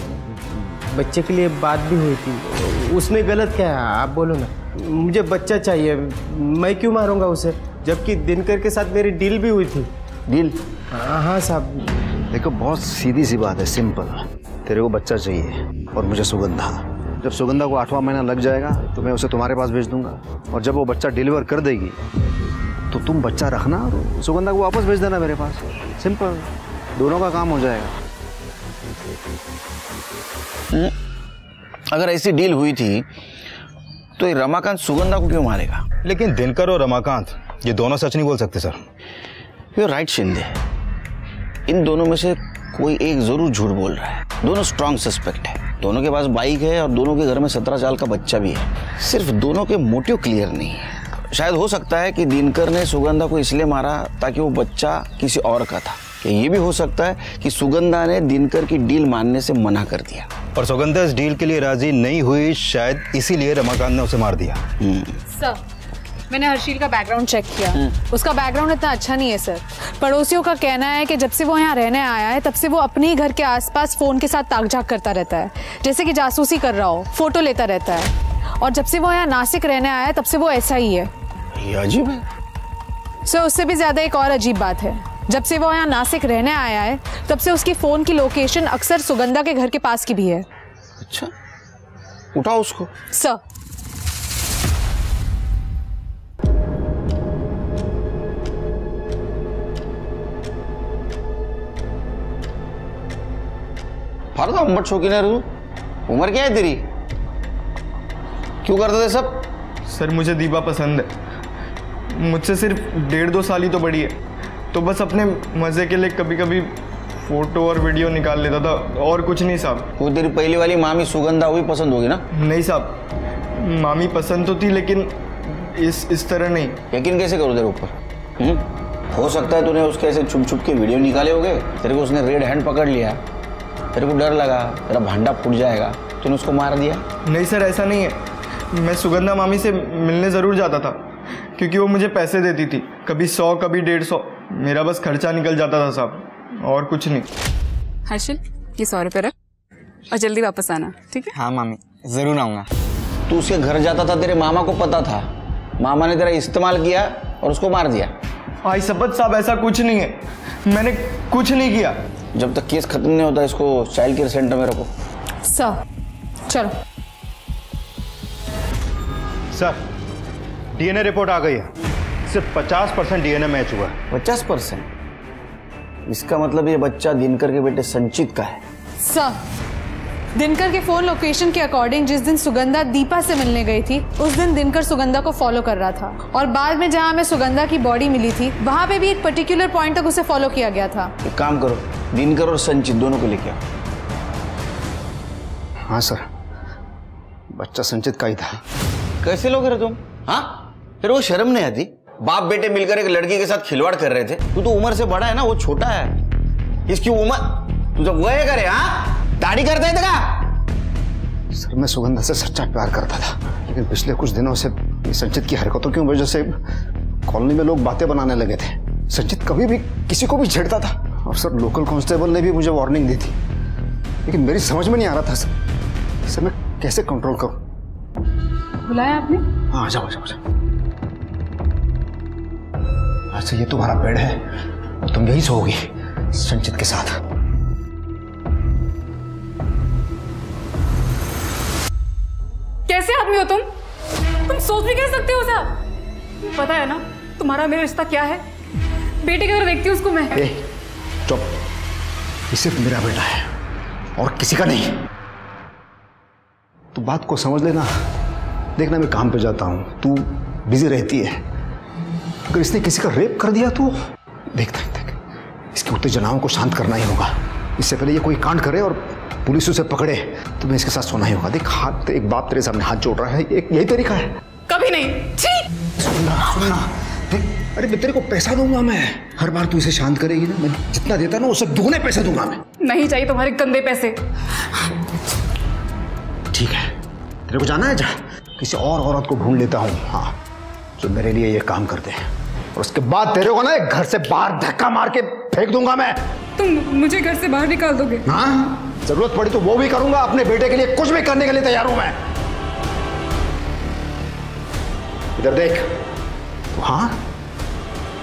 बच्चे के लिए बात भी हुई थी। उसमें गलत क्या है आप बोलो ना? मुझे बच्चा चाहिए, मैं क्यों मारूंगा उसे, जबकि दिनकर के साथ मेरी डील भी हुई थी। डील? हाँ साहब। देखो बहुत सीधी सी बात है, सिंपल। तेरे को बच्चा चाहिए और मुझे सुगंधा। जब सुगंधा को 8वां महीना लग जाएगा तो मैं उसे तुम्हारे पास भेज दूंगा और जब वो बच्चा डिलीवर कर देगी तो तुम बच्चा रखना और सुगंधा को वापस भेज देना मेरे पास। सिंपल, दोनों का काम हो जाएगा। अगर ऐसी डील हुई थी तो ये रमाकांत सुगंधा को क्यों मारेगा? लेकिन दिनकर और रमाकांत ये दोनों सच नहीं बोल सकते सर। यू राइट शिंदे, इन दोनों में से कोई एक जरूर झूठ बोल रहा है। दोनों स्ट्रॉन्ग सस्पेक्ट है, दोनों के पास बाइक है और दोनों के घर में 17 साल का बच्चा भी है। सिर्फ दोनों के मोटिव क्लियर नहीं है। शायद हो सकता है कि दिनकर ने सुगंधा को इसलिए मारा ताकि वो बच्चा किसी और का था, कि ये भी हो सकता है कि सुगंधा ने दिनकर की डील मानने से मना कर दिया और सुगंधा इस डील के लिए राजी नहीं हुई, शायद इसीलिए रमाकांत ने उसे मार दिया। सर मैंने हर्षिल का बैकग्राउंड चेक किया, उसका बैकग्राउंड इतना अच्छा नहीं है सर। पड़ोसियों का कहना है कि जब से वो यहाँ रहने आया है तब से वो अपने ही घर के आसपास फोन के साथ ताक-झाक करता रहता है, जैसे कि जासूसी कर रहा हो, फोटो लेता रहता है। और जब से वो यहाँ नासिक रहने आया है तब से वो ऐसा ही है। ये अजीब है सर। उससे भी ज्यादा एक और अजीब बात है, जब से वो यहाँ नासिक रहने आया है तब से उसकी फोन की लोकेशन अक्सर सुगंधा के घर के पास की भी है। अच्छा, उठाओ उसको। सर फालतू अम्बट शौकीन है तू। उम्र क्या है तेरी? क्यों करते थे सब? सर मुझे दीपा पसंद है, मुझसे सिर्फ 1.5-2 साल ही तो बड़ी है, तो बस अपने मजे के लिए कभी कभी फोटो और वीडियो निकाल लेता था, और कुछ नहीं साहब। वो तेरी पहली वाली मामी सुगंधा हुई पसंद होगी ना? नहीं साहब, मामी पसंद तो थी लेकिन इस तरह नहीं। यकीन कैसे करूँ तेरे ऊपर? हो सकता है तूने उसके ऐसे छुप छुप के वीडियो निकाले होंगे, तेरे को उसने रेड हैंड पकड़ लिया, तेरे को डर लगा तेरा भांडा फूट जाएगा, तूने उसको मार दिया। नहीं सर ऐसा नहीं है, मैं सुगंधा मामी से मिलने ज़रूर जाता था क्योंकि वो मुझे पैसे देती थी, कभी 100 कभी 150, मेरा बस खर्चा निकल जाता था साहब, और कुछ नहीं। हर्षिल ये 100 रुपये रख और जल्दी वापस आना, ठीक है? हाँ मामी ज़रूर आऊँगा। तू उसके घर जाता था, तेरे मामा को पता था, मामा ने तेरा इस्तेमाल किया और उसको मार दिया। आई शपथ साहब ऐसा कुछ नहीं है, मैंने कुछ नहीं किया। जब तक केस खत्म नहीं होता इसको चाइल्ड केयर सेंटर में रखो। सर चलो। सर डीएनए रिपोर्ट आ गई है, सिर्फ 50% डीएनए मैच हुआ है। 50%? इसका मतलब ये बच्चा दिनकर के बेटे संचित का है। सर दिनकर के फोन लोकेशन के अकॉर्डिंग जिस दिन सुगंधा दीपा से मिलने गई थी उस दिन दिनकर सुगंधा को फॉलो कर रहा था, और बाद में जहां हमें सुगंधा की बॉडी मिली थी वहां पे भी एक पर्टिकुलर पॉइंट तक उसे फॉलो किया गया था। एक काम करो, दिनकर और संचित दोनों को लेके आओ। हाँ सर, बच्चा संचित का ही था। कैसे लोग रहे तुम? हाँ फिर वो शर्म नहीं आती? बाप बेटे मिलकर एक लड़की के साथ खिलवाड़ कर रहे थे। तू तो उम्र से बड़ा है ना, वो छोटा है। इसकी उम्र तू जब वह करे, हाँ दाढ़ी करता है का? सर मैं सुगंधा से सच्चा प्यार करता था, लेकिन पिछले कुछ दिनों से संचित की हरकतों की वजह से कॉलोनी में लोग बातें बनाने लगे थे। संचित कभी भी किसी को भी छेड़ता था, और सर लोकल कांस्टेबल ने भी मुझे वार्निंग दी थी, लेकिन मेरी समझ में नहीं आ रहा था सर मैं कैसे कंट्रोल करूं। बुलाया आपने? हाँ आ जाओ आ जाओ। अच्छा ये तुम्हारा बेड है और तुम यही सोओगी संचित के साथ। कैसे आदमी हो तुम सोच भी कैसे सकते हो साहब? पता है ना तुम्हारा मेरा रिश्ता क्या है? बेटे की तरह देखती हूँ उसको मैं। चुप, ये सिर्फ मेरा बेटा है और किसी का नहीं। तू बात को समझ लेना। देखना मैं काम पे जाता हूँ, तू बिजी रहती है, अगर इसने किसी का रेप कर दिया तो देख इसकी उत्तेजनाओं को शांत करना ही होगा। इससे पहले ये कोई कांड करे और पुलिस उसे पकड़े तो मैं इसके साथ सोना ही होगा। देख हाथ, एक बाप तेरे सामने हाथ जोड़ रहा है, एक यही तरीका है। कभी नहीं। सुनना देख, अरे मैं तेरे को पैसा दूंगा, मैं हर बार तू इसे शांत करेगी ना, मैं जितना देता ना उससे दुगने पैसे दूंगा मैं। नहीं चाहिए तुम्हारे गंदे पैसे। ठीक है, तेरे को जाना है, जा किसी और औरत को ढूंढ लेता हूँ, हाँ जो मेरे लिए ये काम करते हैं, और उसके बाद तेरे को ना घर से बाहर धक्का मार के फेंक दूंगा मैं। तुम मुझे घर से बाहर निकाल दोगे? हाँ जरूरत पड़ी तो वो भी करूंगा, अपने बेटे के लिए कुछ भी करने के लिए तैयार हूं मैं। इधर देख, तो हाँ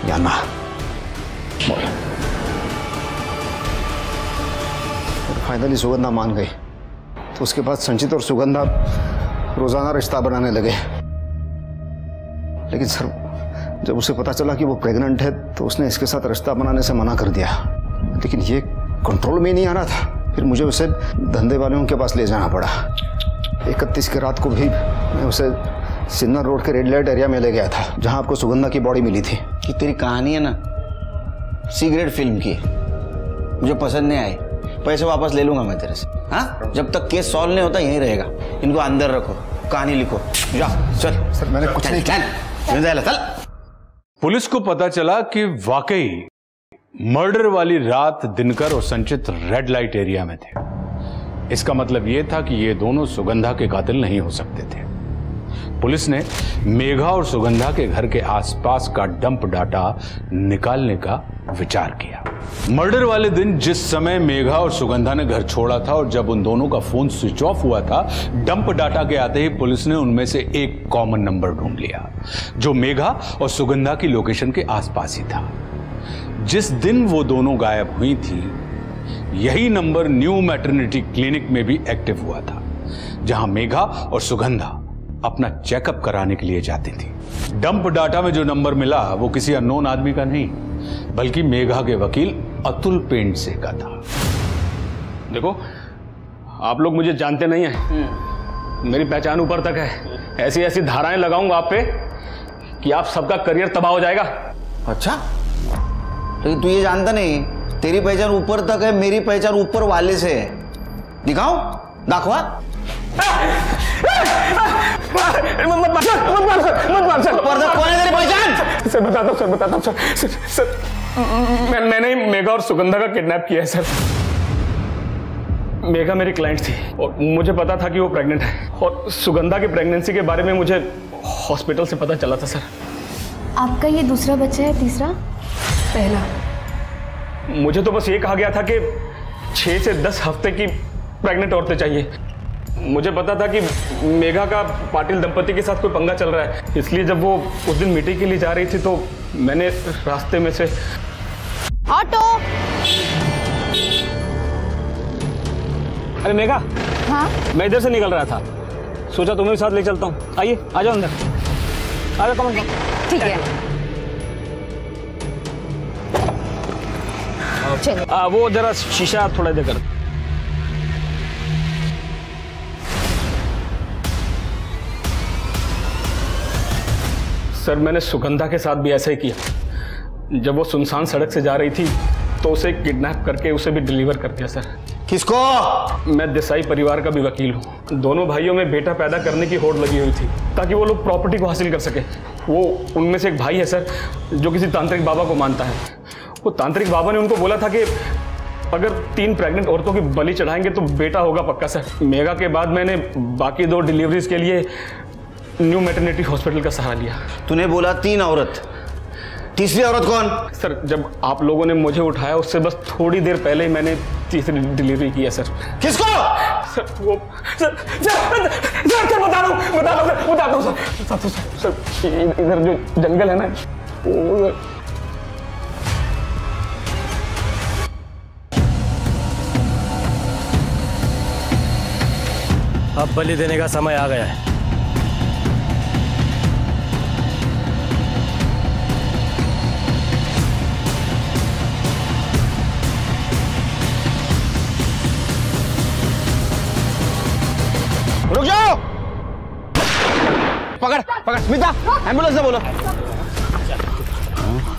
या ना बोल। फाइनली सुगंधा मान गई, तो उसके बाद संचित और सुगंधा रोजाना रिश्ता बनाने लगे। लेकिन सर जब उसे पता चला कि वो प्रेग्नेंट है तो उसने इसके साथ रिश्ता बनाने से मना कर दिया, लेकिन ये कंट्रोल में नहीं आ रहा था। फिर मुझे उसे धंधे वालों के पास ले जाना पड़ा। 31 की रात को भी मैं उसे सिन्नर रोड के रेड लाइट एरिया में ले गया था, जहां आपको सुगंधा की बॉडी मिली थी। कि तेरी कहानी है ना सिगरेट फिल्म की, मुझे पसंद नहीं आई, पैसे वापस ले लूंगा मैं तेरे से। हाँ जब तक केस सॉल्व नहीं होता यहीं रहेगा, इनको अंदर रखो, कहानी लिखो, जा चल। सर मैंने कुछ नहीं किया। चल। पुलिस को पता चला कि वाकई मर्डर वाली रात दिनकर और संचित रेड लाइट एरिया में थे। इसका मतलब यह था कि ये दोनों सुगंधा के कातिल नहीं हो सकते थे। पुलिस ने मेघा और सुगंधा के घर के आसपास का डंप डाटा निकालने का विचार किया। मर्डर वाले दिन जिस समय मेघा और सुगंधा ने घर छोड़ा था और जब उन दोनों का फोन स्विच ऑफ हुआ था, डंप डाटा के आते ही पुलिस ने उनमें से एक कॉमन नंबर ढूंढ लिया जो मेघा और सुगंधा की लोकेशन के आसपास ही था। जिस दिन वो दोनों गायब हुई थी, यही नंबर न्यू मैटरनिटी क्लिनिक में भी एक्टिव हुआ था, जहां मेघा और सुगंधा अपना चेकअप कराने के लिए जाती थी। डंप डाटा में जो नंबर मिला वो किसी अननोन आदमी का नहीं, बल्कि मेघा के वकील अतुल पेंडसे का था। देखो आप लोग मुझे जानते नहीं हैं, मेरी पहचान ऊपर तक है। ऐसी ऐसी धाराएं लगाऊंगा आप पे कि आप सबका करियर तबाह हो जाएगा। अच्छा, लेकिन तू ये जानता नहीं, तेरी पहचान ऊपर तक है, मेरी पहचान ऊपर वाले से है। दिखाओ, दाखवा। मत मार सर। कौन है तेरी पहचान? सर बताता हूँ सर। मैंने ही मेघा और सुगंधा का किडनैप किया है सर। मेघा मेरी क्लाइंट थी और मुझे पता था कि वो प्रेग्नेंट है, और सुगंधा की प्रेगनेंसी के बारे में मुझे हॉस्पिटल से पता चला था सर। आपका ये दूसरा बच्चा है, तीसरा? पहला। मुझे तो बस ये कहा गया था कि 6 से 10 हफ्ते की प्रेग्नेंट औरतें चाहिए। मुझे पता था कि मेघा का पाटिल दंपति के साथ कोई पंगा चल रहा है, इसलिए जब वो उस दिन मीटिंग के लिए जा रही थी तो मैंने रास्ते में से ऑटो। अरे मेघा। हाँ? मैं इधर से निकल रहा था, सोचा तुम्हें भी साथ ले चलता हूँ। आइए, आ जाओ अंदर, आ जाओ। कम ठीक है, चलो। वो जरा शीशा थोड़ा देर कर। सर मैंने सुगंधा के साथ भी ऐसा ही किया। जब वो सुनसान सड़क से जा रही थी तो उसे किडनैप करके उसे भी डिलीवर कर दिया सर। किसको? मैं देसाई परिवार का भी वकील हूँ। दोनों भाइयों में बेटा पैदा करने की होड़ लगी हुई थी ताकि वो लोग प्रॉपर्टी को हासिल कर सके। वो उनमें से एक भाई है सर जो किसी तांत्रिक बाबा को मानता है। वो तांत्रिक बाबा ने उनको बोला था कि अगर 3 प्रेग्नेंट औरतों की बलि चढ़ाएंगे तो बेटा होगा पक्का सर। मेघा के बाद मैंने बाकी 2 डिलीवरीज के लिए न्यू मैटरनिटी हॉस्पिटल का सहारा लिया। तूने बोला 3 औरत, तीसरी औरत कौन? सर जब आप लोगों ने मुझे उठाया उससे बस थोड़ी देर पहले ही मैंने तीसरी डिलीवरी की है सर। किसको? सर वो सर बताता हूँ सर। इधर जो जंगल है ना, वो अब बलि देने का समय आ गया है। रुक जाओ। पकड़ स्मिता, एम्बुलेंस से बोलो।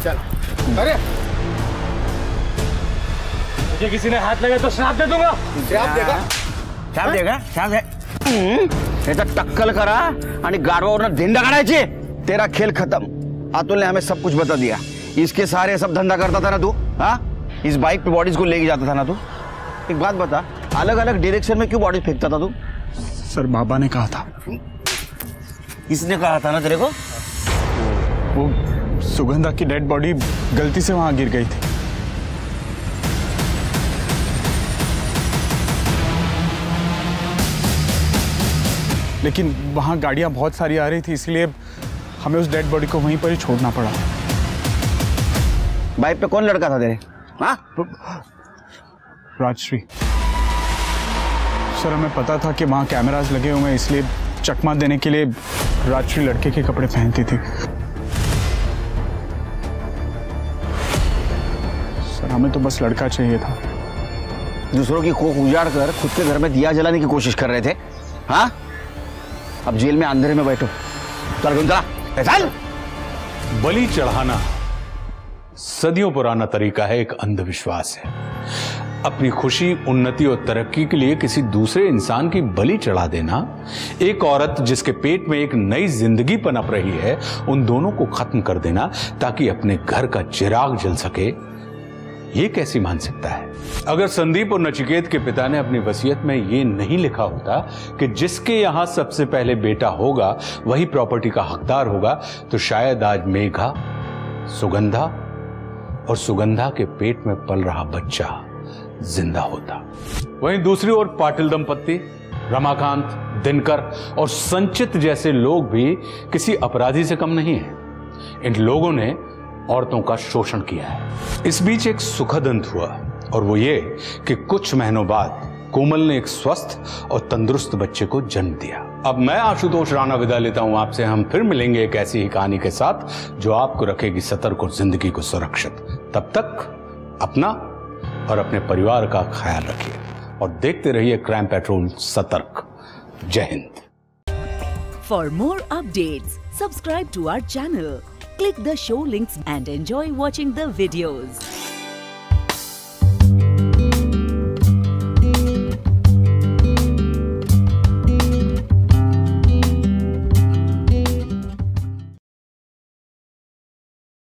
चल। अरे मुझे किसी ने हाथ लगा तो श्राप दे दूंगा। श्राप देगा? टक्कल करा आणि गाडवावरनं धिंडा काढायची। तेरा खेल खत्म। अतुल ने हमें सब कुछ बता दिया। इसके सारे सब धंधा करता था ना तू? हाँ, इस बाइक पे बॉडीज को लेके जाता था ना तू? एक बात बता, अलग अलग डायरेक्शन में क्यों बॉडी फेंकता था तू? सर बाबा ने कहा था। किसने कहा था ना तेरे को? वो सुगंधा की डेड बॉडी गलती से वहां गिर गई थी। लेकिन वहां गाड़ियां बहुत सारी आ रही थी, इसलिए हमें उस डेड बॉडी को वहीं पर ही छोड़ना पड़ा। बाइक पे कौन लड़का था तेरे? हाँ? राजश्री। सर हमें पता था कि वहाँ कैमरास लगे हुए हैं, इसलिए चकमा देने के लिए राजश्री लड़के के कपड़े पहनती थी। सर हमें तो बस लड़का चाहिए था। दूसरों की कोख उजाड़ कर खुद के घर में दिया जलाने की कोशिश कर रहे थे। हाँ, अब जेल में अंधेरे में बैठो। चल। बलि चढ़ाना सदियों पुराना तरीका है, एक अंधविश्वास है। अपनी खुशी, उन्नति और तरक्की के लिए किसी दूसरे इंसान की बलि चढ़ा देना, एक औरत जिसके पेट में एक नई जिंदगी पनप रही है, उन दोनों को खत्म कर देना ताकि अपने घर का चिराग जल सके, ये कैसी मानसिकता है? अगर संदीप और नचिकेत के पिता ने अपनी वसीयत में ये नहीं लिखा होता कि जिसके यहां सबसे पहले बेटा होगा वही प्रॉपर्टी का हकदार होगा, तो शायद आज मेघा, सुगंधा और सुगंधा के पेट में पल रहा बच्चा जिंदा होता। वहीं दूसरी ओर पाटिल दंपत्ति, रमाकांत, दिनकर और संचित जैसे लोग भी किसी अपराधी से कम नहीं हैं। इन लोगों ने औरतों का शोषण किया है। इस बीच एक सुखद अंत हुआ, और वो ये कि कुछ महीनों बाद कोमल ने एक स्वस्थ और तंदुरुस्त बच्चे को जन्म दिया। अब मैं आशुतोष राणा विदा लेता हूं आपसे। हम फिर मिलेंगे एक ऐसी ही कहानी के साथ जो आपको रखेगी सतर्क और जिंदगी को सुरक्षित। तब तक अपना और अपने परिवार का ख्याल रखिए। और देखते रहिए क्राइम पेट्रोल सतर्क। जय Hind. For more updates, subscribe to our channel, click the show links and enjoy watching the videos.